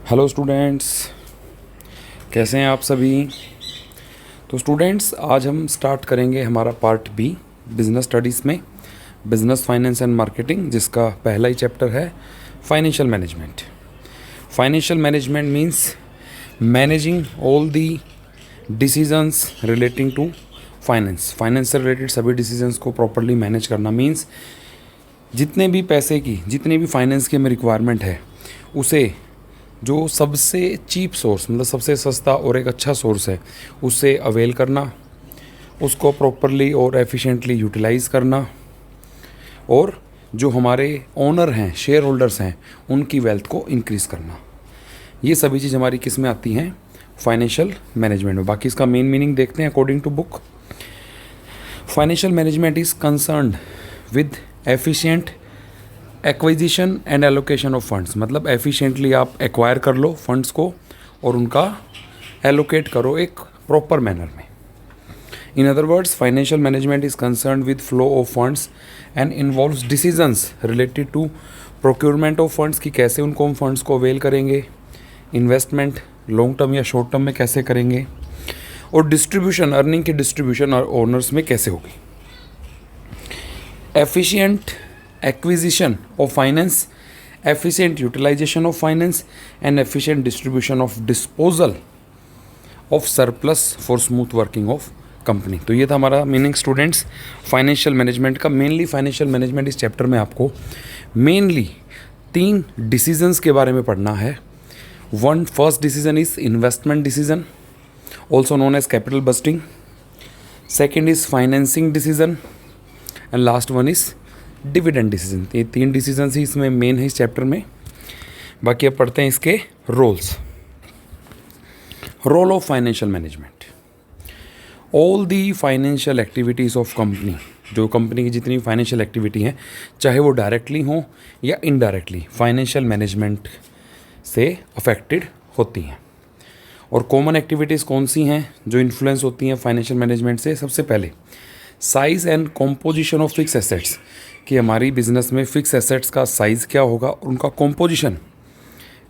Hello students, कैसे हैं आप सभी। तो स्टूडेंट्स, आज हम स्टार्ट करेंगे हमारा पार्ट बी बिज़नेस स्टडीज़ में बिज़नेस फाइनेंस एंड मार्केटिंग, जिसका पहला ही चैप्टर है financial management. Financial management means managing all the decisions relating to finance से रिलेटेड सभी डिसीजंस को प्रॉपरली मैनेज करना मींस जितने भी पैसे की, जितनी भी फाइनेंस की हमें रिक्वायरमेंट है, उसे जो सबसे चीप सोर्स, मतलब सबसे सस्ता और एक अच्छा सोर्स है, उससे अवेल करना, उसको प्रॉपरली और एफिशिएंटली यूटिलाइज़ करना, और जो हमारे ओनर हैं, शेयर होल्डर्स हैं, उनकी वेल्थ को इंक्रीज़ करना। ये सभी चीज़ हमारी किस में आती हैं? फाइनेंशियल मैनेजमेंट में। बाकी इसका मेन मीनिंग देखते हैं according to book. Financial management is concerned with efficient acquisition and allocation of funds, मतलब एफिशिएंटली आप एक्वायर कर लो फंड्स को और उनका एलोकेट करो एक प्रॉपर मैनर में। In other words, financial management is concerned with flow of funds and involves decisions related to procurement of funds, कि कैसे उनको हम फंड्स को अवेल करेंगे, इन्वेस्टमेंट लॉन्ग टर्म या शॉर्ट टर्म में कैसे करेंगे, और डिस्ट्रीब्यूशन, अर्निंग की डिस्ट्रीब्यूशन और ओनर्स में कैसे होगी। Efficient acquisition of finance, efficient utilization of finance and efficient distribution of disposal of surplus for smooth working of company. तो ये था हमारा मीनिंग स्टूडेंट्स फाइनेंशियल मैनेजमेंट का। मेनली फाइनेंशियल मैनेजमेंट इस चैप्टर में आपको मेनली 3 डिसीजंस के बारे में पढ़ना है। First decision is investment decision, also known as capital budgeting. Second is financing decision and last one is dividend decision. ये 3 डिसीजन ही इसमें मेन है इस चैप्टर में। बाकी अब पढ़ते हैं इसके roles. Role of financial management. All the financial activities of company, जो कंपनी की जितनी फाइनेंशियल एक्टिविटी हैं, चाहे वो डायरेक्टली हों या इनडायरेक्टली, फाइनेंशियल मैनेजमेंट से अफेक्टेड होती हैं। और कॉमन एक्टिविटीज़ कौन सी हैं जो इन्फ्लुएंस होती हैं फाइनेंशियल मैनेजमेंट से? सबसे पहले size and composition of fix assets, कि हमारी बिजनेस में फिक्स एसेट्स का साइज़ क्या होगा और उनका कॉम्पोजिशन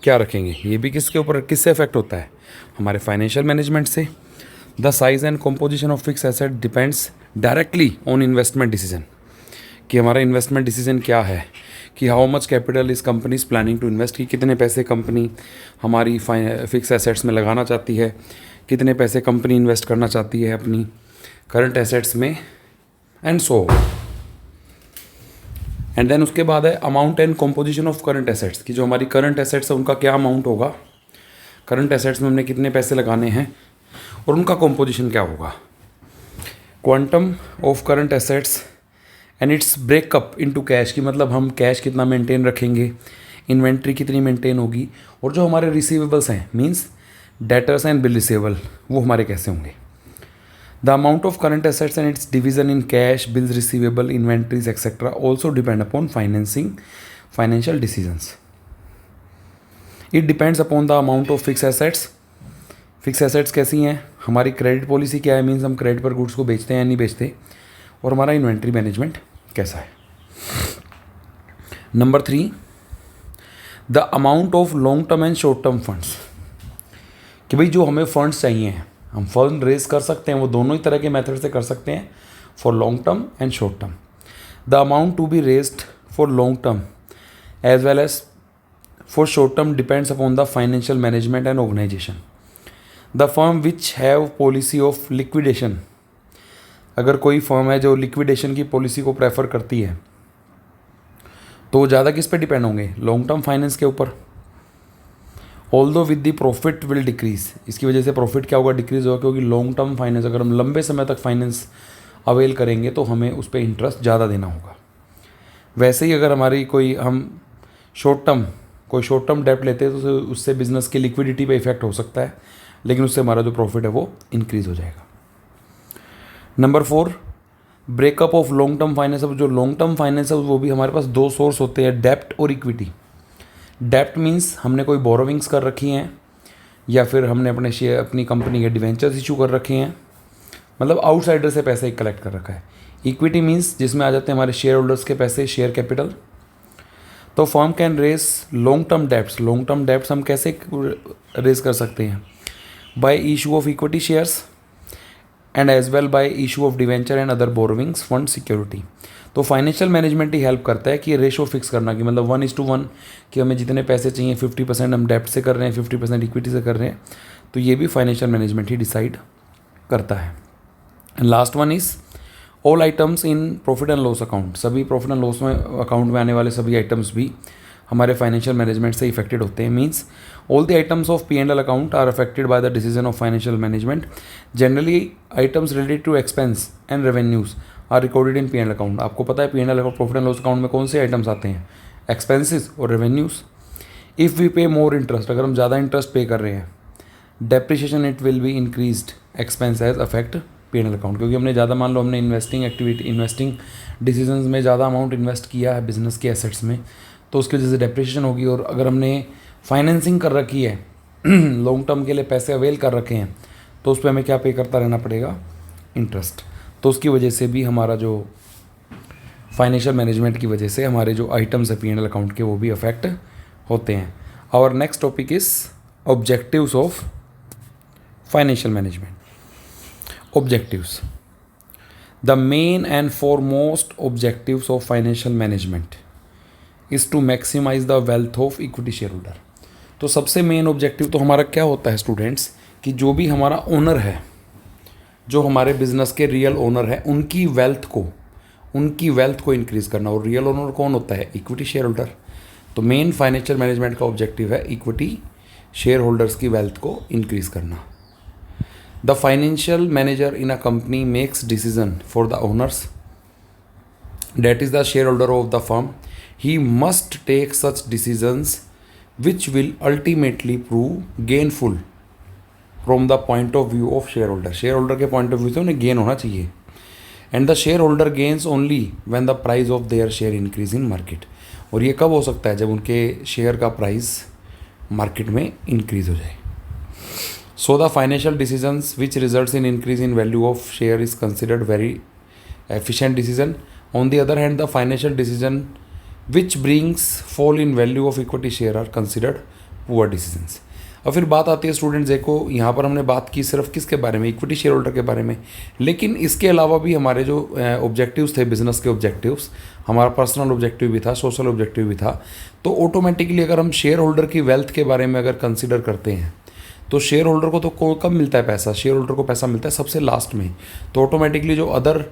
क्या रखेंगे। ये भी किसके ऊपर, किससे इफेक्ट होता है? हमारे फाइनेंशियल मैनेजमेंट से। The size and composition of fix asset depends directly on investment decision, कि हमारा इन्वेस्टमेंट डिसीजन क्या है, कि हाउ मच कैपिटल इस company is planning to invest, कि कितने पैसे कंपनी हमारी फिक्स एसेट्स में लगाना चाहती है, कितने पैसे कंपनी इन्वेस्ट करना चाहती है अपनी करंट एसेट्स में, एंड सो। एंड देन उसके बाद है amount and composition of current assets, कि जो हमारी करंट एसेट्स है उनका क्या अमाउंट होगा, करंट एसेट्स में हमने कितने पैसे लगाने हैं और उनका कॉम्पोजिशन क्या होगा। Quantum of current assets and it's breakup into cash, की मतलब हम कैश कितना मेंटेन रखेंगे, इन्वेंट्री कितनी मेंटेन होगी, और जो हमारे रिसीवेबल्स हैं means debtors and bill receivable, वो हमारे कैसे होंगे। The amount of current assets and its division in cash, bills receivable, inventories, etc. also depend upon financial decisions. It depends upon the amount of fixed assets. Fixed assets कैसी हैं, हमारी credit policy क्या है, means हम credit पर goods को बेचते हैं या नहीं बेचते, और हमारा इन्वेंट्री मैनेजमेंट कैसा है। Number 3, the amount of long term and short term funds, कि भाई जो हमें फंड्स चाहिए हैं, हम फंड रेज कर सकते हैं, वो दोनों ही तरह के मेथड से कर सकते हैं, for long term and short term. The amount to be raised for long term as well as for short term depends upon the financial management and organisation. The firm which have policy of liquidation, अगर कोई firm है जो liquidation की policy को prefer करती है, तो ज़्यादा किस पे डिपेंड होंगे? लॉन्ग टर्म फाइनेंस के ऊपर। Although with the profit will decrease, इसकी वजह से प्रॉफिट क्या होगा? डिक्रीज होगा, क्योंकि लॉन्ग टर्म फाइनेंस, अगर हम लंबे समय तक फाइनेंस अवेल करेंगे तो हमें उस पर इंटरेस्ट ज़्यादा देना होगा। वैसे ही अगर हमारी हम शॉर्ट टर्म डेप्ट लेते हैं तो उससे बिजनेस की लिक्विडिटी पे इफेक्ट हो सकता है, लेकिन उससे हमारा जो प्रॉफिट है वो इंक्रीज हो जाएगा। Number 4, breakup of long term finance. अब जो लॉन्ग टर्म फाइनेंस है वो भी हमारे पास 2 सोर्स होते हैं, डेप्ट और इक्विटी। डेप्ट मीन्स हमने कोई बोरोविंग्स कर रखी हैं, या फिर हमने अपनी कंपनी के डिवेंचर्स इशू कर रखे हैं, मतलब आउटसाइडर से पैसे कलेक्ट कर रखा है। इक्विटी मीन्स जिसमें आ जाते हैं हमारे शेयर होल्डर्स के पैसे, शेयर कैपिटल। तो firm can raise long term debts हम कैसे रेस कर सकते हैं? By issue of equity shares and as well by issue of debenture and other borrowings fund security. तो फाइनेंशियल मैनेजमेंट ही हेल्प करता है कि रेशो फिक्स करना, कि मतलब 1:1 कि हमें जितने पैसे चाहिए 50% हम डेब्ट से कर रहे हैं, 50% इक्विटी से कर रहे हैं। तो ये भी फाइनेंशियल मैनेजमेंट ही डिसाइड करता है। Last one is all items in profit and loss account. सभी प्रॉफिट एंड लॉस में अकाउंट में आने वाले सभी आइटम्स भी हमारे फाइनेंशियल मैनेजमेंट से इफेक्टेड होते हैं। Means all the items of P&L account are affected by the decision of financial management. Generally items related to expense and revenues are recorded in P&L account. आपको पता है P&L account profit and loss account में कौन से items आते हैं? Expenses और revenues. If we पे मोर इंटरेस्ट, अगर हम ज़्यादा इंटरेस्ट पे कर रहे हैं, depreciation it will be increased expense as affect P&L account, क्योंकि हमने ज़्यादा, मान लो हमने इन्वेस्टिंग डिसीजंस में ज़्यादा अमाउंट इन्वेस्ट किया है बिजनेस के एसेट्स में, तो उसकी वजह से डेप्रिसिएशन होगी। और अगर हमने फाइनेंसिंग कर रखी है लॉन्ग टर्म के लिए पैसे अवेल कर रखे हैं, तो उस पर हमें क्या पे करता रहना पड़ेगा? इंटरेस्ट। तो उसकी वजह से भी हमारा जो फाइनेंशियल मैनेजमेंट की वजह से हमारे जो आइटम्स है P&L अकाउंट के, वो भी अफेक्ट होते हैं। Our next topic is objectives of financial management. Objectives. The main and foremost objectives of financial management is to maximize the wealth of equity shareholder. तो सबसे मेन ऑब्जेक्टिव तो हमारा क्या होता है स्टूडेंट्स, कि जो भी हमारा ओनर है, जो हमारे बिजनेस के रियल ओनर है, उनकी वेल्थ को इंक्रीज करना। और रियल ओनर कौन होता है? Equity share holder. तो मेन फाइनेंशियल मैनेजमेंट का ऑब्जेक्टिव है इक्विटी शेयर होल्डर्स की वेल्थ को इंक्रीज करना। The financial manager in a company makes decision for the owners, that is the shareholder of the firm. He must take such decisions which will ultimately prove gainful from the point of view of shareholder. Shareholder के point of view से उन्हें gain होना चाहिए। And the shareholder gains only when the price of their share increase in market. और ये कब हो सकता है? जब उनके शेयर का प्राइस मार्केट में इंक्रीज हो जाए। So the financial decisions which results in increase in value of share is considered very efficient decision. On the other hand, the financial decision which brings fall in value of equity share are considered poor decisions. और फिर बात आती है students, देखो यहाँ पर हमने बात की सिर्फ किसके बारे में? इक्विटी शेयर होल्डर के बारे में। लेकिन इसके अलावा भी हमारे जो ऑब्जेक्टिव्स थे, बिजनेस के ऑब्जेक्टिव्स, हमारा पर्सनल ऑब्जेक्टिव भी था, सोशल ऑब्जेक्टिव भी था। तो ऑटोमेटिकली अगर हम शेयर होल्डर की वेल्थ के बारे में अगर कंसिडर करते हैं, तो शेयर होल्डर को तो कब मिलता है पैसा? शेयर होल्डर को पैसा मिलता है सबसे लास्ट में। तो ऑटोमेटिकली जो अदर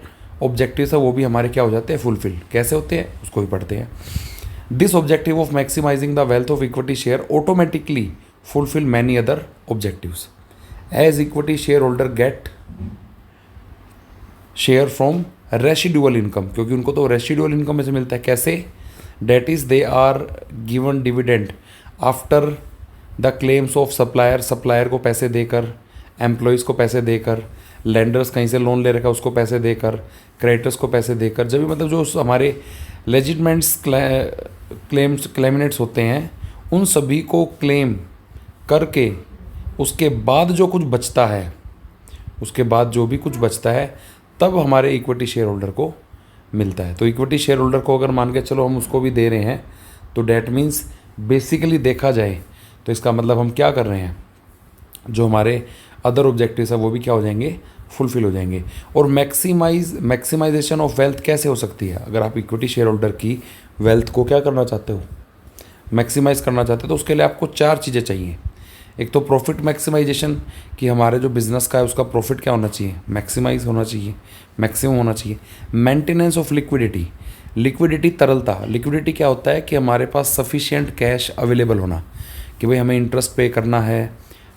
ऑब्जेक्टिव्स है वो भी हमारे क्या हो जाते हैं? फुलफिल। कैसे होते हैं उसको भी पढ़ते हैं। This objective of maximising the wealth of equity share automatically fulfil many other objectives as equity share holder get share from residual income, क्योंकि उनको तो रेसिडुअल इनकम में से मिलता है। कैसे? Debt is they are given dividend after the claims of supplier को पैसे देकर, एम्प्लॉयज़ को पैसे देकर, लेंडर्स कहीं से लोन ले रखा उसको पैसे देकर, क्रेडिटर्स को पैसे देकर, जब भी मतलब जो हमारे लेजिटमेंट्स क्लेमिनेट्स होते हैं उन सभी को क्लेम करके उसके बाद जो कुछ बचता है, उसके बाद जो भी कुछ बचता है तब हमारे इक्विटी शेयर होल्डर को मिलता है। तो इक्विटी शेयर होल्डर को अगर मान के चलो हम उसको भी दे रहे हैं, तो डैट मीन्स बेसिकली देखा जाए तो इसका मतलब हम क्या कर रहे हैं, जो हमारे अदर ऑब्जेक्टिव्स है वो भी क्या हो जाएंगे? फुलफिल हो जाएंगे। और मैक्सिमाइजेशन ऑफ वेल्थ कैसे हो सकती है? अगर आप इक्विटी शेयर होल्डर की वेल्थ को क्या करना चाहते हो? मैक्सिमाइज करना चाहते हो, तो उसके लिए आपको 4 चीज़ें चाहिए। एक तो प्रॉफिट मैक्सिमाइजेशन, कि हमारे जो बिज़नेस का है उसका प्रॉफिट क्या होना चाहिए? मैक्सिमाइज होना चाहिए, मैक्सिमम होना चाहिए। मेंटेनेंस ऑफ लिक्विडिटी तरलता। लिक्विडिटी क्या होता है? कि हमारे पास सफिशिएंट कैश अवेलेबल होना, कि भाई हमें इंटरेस्ट पे करना है,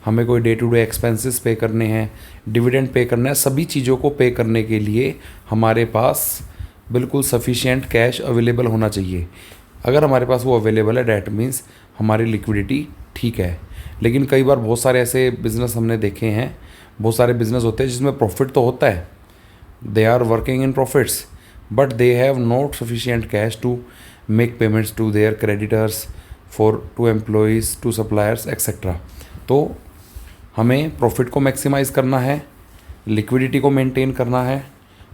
हमें कोई डे टू डे एक्सपेंसेस पे करने हैं, डिविडेंड पे करना है, सभी चीज़ों को पे करने के लिए हमारे पास बिल्कुल सफिशिएंट कैश अवेलेबल होना चाहिए। अगर हमारे पास वो अवेलेबल है, डैट मीन्स हमारी लिक्विडिटी ठीक है। लेकिन कई बार बहुत सारे ऐसे बिज़नेस हमने देखे हैं, बहुत सारे बिज़नेस होते हैं जिसमें प्रॉफिट तो होता है, they are working in profits, but they have not sufficient cash to make payments to their creditors, to employees, to suppliers etcetera. तो हमें प्रॉफिट को मैक्सिमाइज़ करना है, लिक्विडिटी को मेंटेन करना है,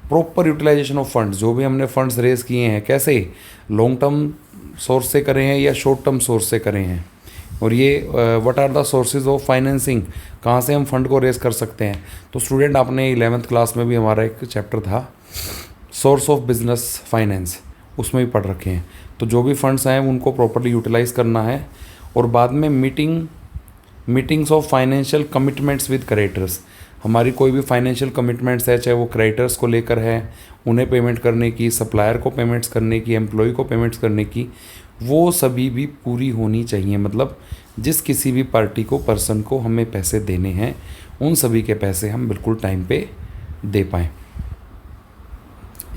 प्रॉपर यूटिलाइजेशन ऑफ फंड्स, जो भी हमने फंड्स रेज किए हैं कैसे? लॉन्ग टर्म सोर्स से करें हैं या शॉर्ट टर्म सोर्स से करें हैं, और ये what are the sources of financing, कहाँ से हम फंड को रेज कर सकते हैं। तो स्टूडेंट आपने 11th क्लास में भी हमारा एक चैप्टर था सोर्स ऑफ बिजनेस फाइनेंस, उसमें भी पढ़ रखे हैं। तो जो भी फंड्स हैं उनको प्रॉपर्ली यूटिलाइज करना है। और बाद में meetings of financial commitments with creditors, हमारी कोई भी फाइनेंशियल कमिटमेंट्स है, चाहे वो क्रेडिटर्स को लेकर है, उन्हें पेमेंट करने की, सप्लायर को पेमेंट्स करने की, एम्प्लॉय को पेमेंट्स करने की, वो सभी भी पूरी होनी चाहिए। मतलब जिस किसी भी पार्टी को, पर्सन को हमें पैसे देने हैं, उन सभी के पैसे हम बिल्कुल टाइम पे दे पाएँ।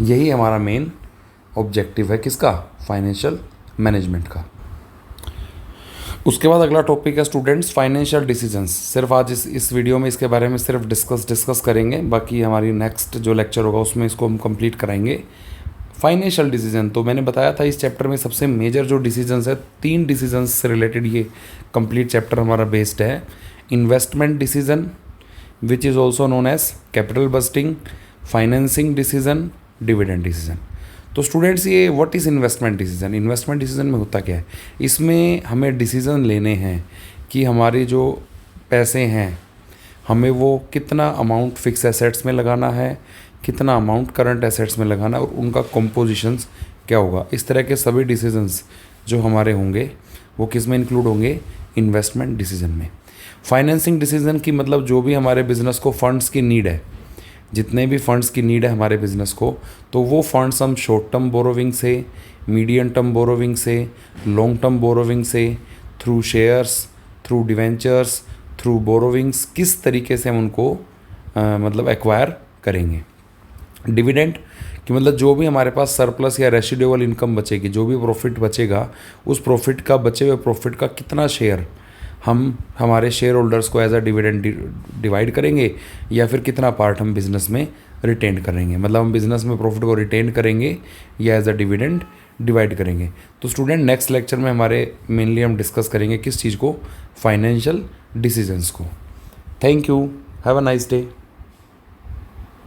यही हमारा मेन ऑब्जेक्टिव है किसका, फाइनेंशियल मैनेजमेंट का। उसके बाद अगला टॉपिक है स्टूडेंट्स फाइनेंशियल डिसीजंस। सिर्फ आज इस वीडियो में इसके बारे में सिर्फ डिस्कस करेंगे, बाकी हमारी नेक्स्ट जो लेक्चर होगा उसमें इसको हम कंप्लीट कराएंगे। फाइनेंशियल डिसीजन तो मैंने बताया था इस चैप्टर में सबसे मेजर जो डिसीजंस है, 3 डिसीजंस से रिलेटेड ये कंप्लीट चैप्टर हमारा बेस्ड है। Investment decision which is also known as capital budgeting, financing decision, dividend decision. तो स्टूडेंट्स ये what is investment decision, investment decision में होता क्या है, इसमें हमें डिसीजन लेने हैं कि हमारे जो पैसे हैं हमें वो कितना अमाउंट फिक्स एसेट्स में लगाना है, कितना अमाउंट करंट एसेट्स में लगाना है, और उनका कंपोजिशंस क्या होगा। इस तरह के सभी डिसीजंस जो हमारे होंगे वो किस में इंक्लूड होंगे, इन्वेस्टमेंट डिसीजन में। फाइनेंसिंग डिसीजन की मतलब जो भी हमारे बिजनेस को फंड्स की नीड है, जितने भी फंड्स की नीड है हमारे बिज़नेस को, तो वो फंड्स हम शॉर्ट टर्म बोरोविंग से, मीडियम टर्म बोरोविंग से, लॉन्ग टर्म बोरोविंग से, through shares, through debentures, through borrowings, किस तरीके से हम उनको मतलब एक्वायर करेंगे। डिविडेंड कि मतलब जो भी हमारे पास सरप्लस या रेसिडुअल इनकम बचेगी, जो भी प्रॉफिट बचेगा, उस प्रॉफिट का, बचे हुए प्रॉफिट का कितना शेयर हम हमारे शेयर होल्डर्स को एज अ डिविडेंड डिवाइड करेंगे, या फिर कितना पार्ट हम बिज़नेस में रिटेन करेंगे। मतलब हम बिज़नेस में प्रॉफिट को रिटेन करेंगे या एज अ डिविडेंड डिवाइड करेंगे। तो स्टूडेंट नेक्स्ट लेक्चर में हमारे मेनली हम डिस्कस करेंगे किस चीज़ को, फाइनेंशियल डिसीजंस को। Thank you, have a nice day.